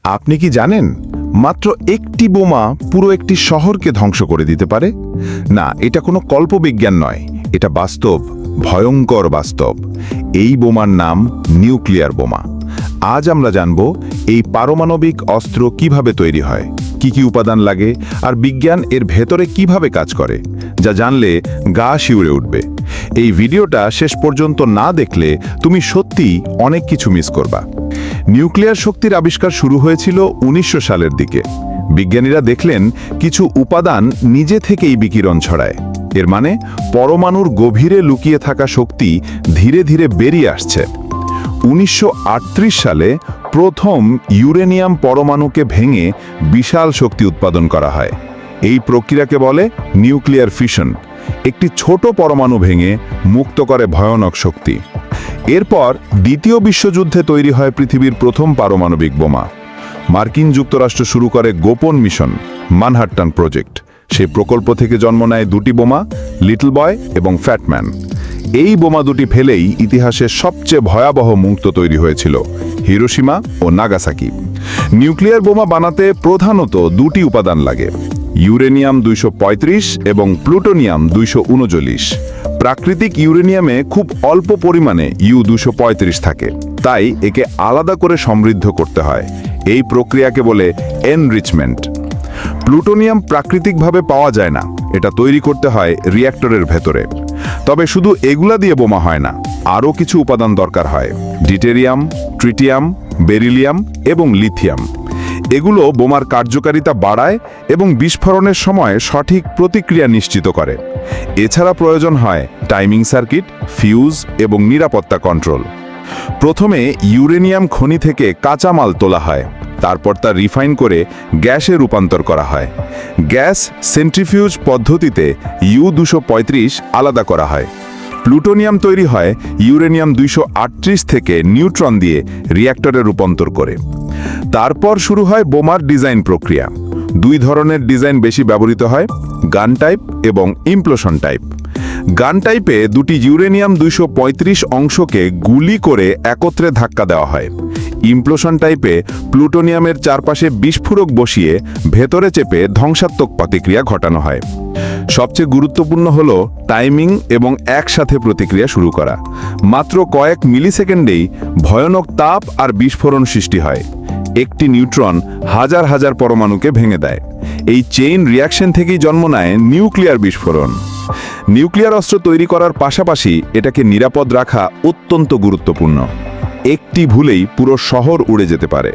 আপনি কি জানেন মাত্র একটি বোমা পুরো একটি শহরকে ধ্বংস করে দিতে পারে? না, এটা কোনো কল্পবিজ্ঞান নয়, এটা বাস্তব, ভয়ঙ্কর বাস্তব। এই বোমার নাম নিউক্লিয়ার বোমা। আজ আমরা জানব এই পারমাণবিক অস্ত্র কিভাবে তৈরি হয়, কি কি উপাদান লাগে, আর বিজ্ঞান এর ভেতরে কিভাবে কাজ করে, যা জানলে গা শিউরে উঠবে। এই ভিডিওটা শেষ পর্যন্ত না দেখলে তুমি সত্যিই অনেক কিছু মিস করবা। নিউক্লিয়ার শক্তির আবিষ্কার শুরু হয়েছিল 1900 সালের দিকে। বিজ্ঞানীরা দেখলেন কিছু উপাদান নিজে থেকেই বিকিরণ ছড়ায়। এর মানে পরমাণুর গভীরে লুকিয়ে থাকা শক্তি ধীরে ধীরে বেরিয়ে আসছে। 1938 সালে প্রথম ইউরেনিয়াম পরমাণুকে ভেঙে বিশাল শক্তি উৎপাদন করা হয়। এই প্রক্রিয়াকে বলে নিউক্লিয়ার ফিশন। একটি ছোট পরমাণু ভেঙে মুক্ত করে ভয়ানক শক্তি। এরপর দ্বিতীয় বিশ্বযুদ্ধে তৈরি হয় পৃথিবীর প্রথম পারমাণবিক বোমা। মার্কিন যুক্তরাষ্ট্র শুরু করে গোপন মিশন ম্যানহাটন প্রজেক্ট। সেই প্রকল্প থেকে জন্ম নেয় দুটি বোমা, লিটল বয় এবং ফ্যাটম্যান। এই বোমা দুটি ফেলেই ইতিহাসের সবচেয়ে ভয়াবহ মুহূর্ত তৈরি হয়েছিল, হিরোশিমা ও নাগাসাকি। নিউক্লিয়ার বোমা বানাতে প্রধানত দুটি উপাদান লাগে, ইউরেনিয়াম 235 এবং প্লুটোনিয়াম 239। প্রাকৃতিক ইউরেনিয়ামে খুব অল্প পরিমাণে U-235 থাকে, তাই একে আলাদা করে সমৃদ্ধ করতে হয়। এই প্রক্রিয়াকে বলে এনরিচমেন্ট। প্লুটোনিয়াম প্রাকৃতিকভাবে পাওয়া যায় না, এটা তৈরি করতে হয় রিঅ্যাক্টরের ভেতরে। তবে শুধু এগুলা দিয়ে বোমা হয় না, আরও কিছু উপাদান দরকার হয়, ডিটেরিয়াম, ট্রিটিয়াম, বেরিলিয়াম এবং লিথিয়াম। এগুলো বোমার কার্যকারিতা বাড়ায় এবং বিস্ফোরণের সময় সঠিক প্রতিক্রিয়া নিশ্চিত করে। এছাড়া প্রয়োজন হয় টাইমিং সার্কিট, ফিউজ এবং নিরাপত্তা কন্ট্রোল। প্রথমে ইউরেনিয়াম খনি থেকে কাঁচামাল তোলা হয়, তারপর তা রিফাইন করে গ্যাসে রূপান্তর করা হয়। গ্যাস সেন্ট্রিফিউজ পদ্ধতিতে U-235 আলাদা করা হয়। প্লুটোনিয়াম তৈরি হয় ইউরেনিয়াম 238 থেকে নিউট্রন দিয়ে রিঅ্যাক্টরে রূপান্তর করে। তারপর শুরু হয় বোমার ডিজাইন প্রক্রিয়া। দুই ধরনের ডিজাইন বেশি ব্যবহৃত হয়, গান টাইপ এবং ইমপ্লোশন টাইপ। গান টাইপে দুটি ইউরেনিয়াম 235 অংশকে গুলি করে একত্রে ধাক্কা দেওয়া হয়। ইমপ্লোশন টাইপে প্লুটোনিয়ামের চারপাশে বিস্ফোরক বসিয়ে ভেতরে চেপে ধ্বংসাত্মক প্রতিক্রিয়া ঘটানো হয়। সবচেয়ে গুরুত্বপূর্ণ হল টাইমিং এবং একসাথে প্রতিক্রিয়া শুরু করা। মাত্র কয়েক মিলিসেকেন্ডেই ভয়ানক তাপ আর বিস্ফোরণ সৃষ্টি হয়। একটি নিউট্রন হাজার হাজার পরমাণুকে ভেঙে দেয়। এই চেইন রিয়াকশন থেকেই জন্ম নেয় নিউক্লিয়ার বিস্ফোরণ। নিউক্লিয়ার অস্ত্র তৈরি করার পাশাপাশি এটাকে নিরাপদ রাখা অত্যন্ত গুরুত্বপূর্ণ। একটি ভুলেই পুরো শহর উড়ে যেতে পারে।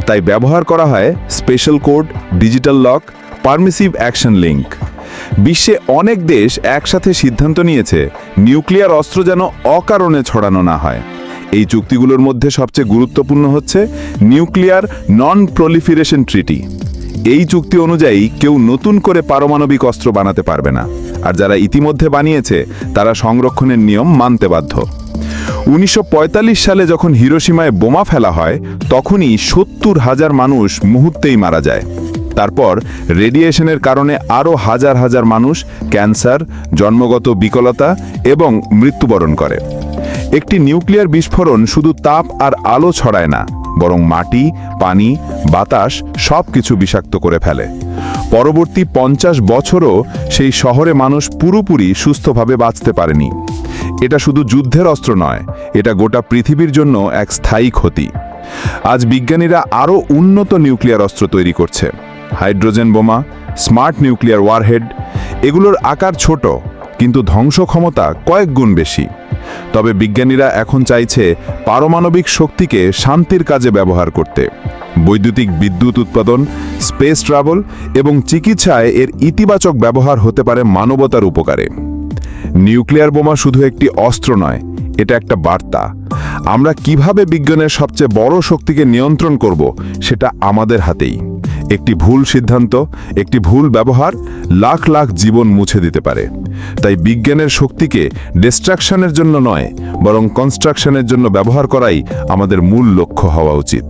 তাই ব্যবহার করা হয় special code, digital lock, permissive action link. বিশ্বে অনেক দেশ একসাথে সিদ্ধান্ত নিয়েছে নিউক্লিয়ার অস্ত্র যেন অকারণে ছড়ানো না হয়। এই চুক্তিগুলোর মধ্যে সবচেয়ে গুরুত্বপূর্ণ হচ্ছে নিউক্লিয়ার নন প্রলিফারেশন ট্রিটি। এই চুক্তি অনুযায়ী কেউ নতুন করে পারমাণবিক অস্ত্র বানাতে পারবে না, আর যারা ইতিমধ্যে বানিয়েছে তারা সংরক্ষণের নিয়ম মানতে বাধ্য। 1945 সালে যখন হিরোশিমায় বোমা ফেলা হয়, তখনই 70,000 মানুষ মুহূর্তেই মারা যায়। তারপর রেডিয়েশনের কারণে আরও হাজার হাজার মানুষ ক্যান্সার, জন্মগত বিকলতা এবং মৃত্যুবরণ করে। একটি নিউক্লিয়ার বিস্ফোরণ শুধু তাপ আর আলো ছড়ায় না, বরং মাটি, পানি, বাতাস সব কিছু বিষাক্ত করে ফেলে। পরবর্তী 50 বছরও সেই শহরে মানুষ পুরোপুরি সুস্থভাবে বাঁচতে পারেনি। এটা শুধু যুদ্ধের অস্ত্র নয়, এটা গোটা পৃথিবীর জন্য এক স্থায়ী ক্ষতি। আজ বিজ্ঞানীরা আরও উন্নত নিউক্লিয়ার অস্ত্র তৈরি করছে, হাইড্রোজেন বোমা, স্মার্ট নিউক্লিয়ার ওয়ারহেড। এগুলোর আকার ছোট, কিন্তু ধ্বংস ক্ষমতা কয়েক গুণ বেশি। তবে বিজ্ঞানীরা এখন চাইছে পারমাণবিক শক্তিকে শান্তির কাজে ব্যবহার করতে। বৈদ্যুতিক বিদ্যুৎ উৎপাদন, স্পেস ট্রাভেল এবং চিকিৎসায় এর ইতিবাচক ব্যবহার হতে পারে মানবতার উপকারে। নিউক্লিয়ার বোমা শুধু একটি অস্ত্র নয়, এটা একটা বার্তা। আমরা কিভাবে বিজ্ঞানের সবচেয়ে বড় শক্তিকে নিয়ন্ত্রণ করব, সেটা আমাদের হাতেই। একটি ভুল সিদ্ধান্ত, একটি ভুল ব্যবহার লাখ লাখ জীবন মুছে দিতে পারে। তাই বিজ্ঞানের শক্তিকে ডিস্ট্রাকশনের জন্য নয়, বরং কনস্ট্রাকশনের জন্য ব্যবহার করাই আমাদের মূল লক্ষ্য হওয়া উচিত।